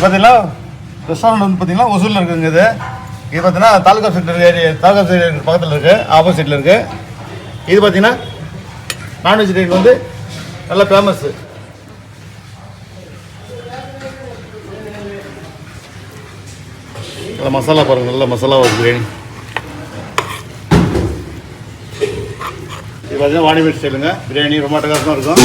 பார்த்தீங்கன்னா ரெஸ்டாரண்ட் வந்து பார்த்தீங்கன்னா ஒசூரில் இருக்குங்க. இது பார்த்தீங்கன்னா taluka centre area, taluka centre பக்கத்தில் இருக்குது, ஆப்போசிட்டில் இருக்குது. இது பார்த்தீங்கன்னா நான் வெஜிடேரியன் வந்து நல்லா ஃபேமஸ்ஸு. நல்லா மசாலா பாருங்கள், நல்ல மசாலா பிரியாணி. இது பார்த்தீங்கன்னா வாணிபேட் ஸ்டைலுங்க பிரியாணி, ரொம்ப அட்டகாசமாக இருக்கும்.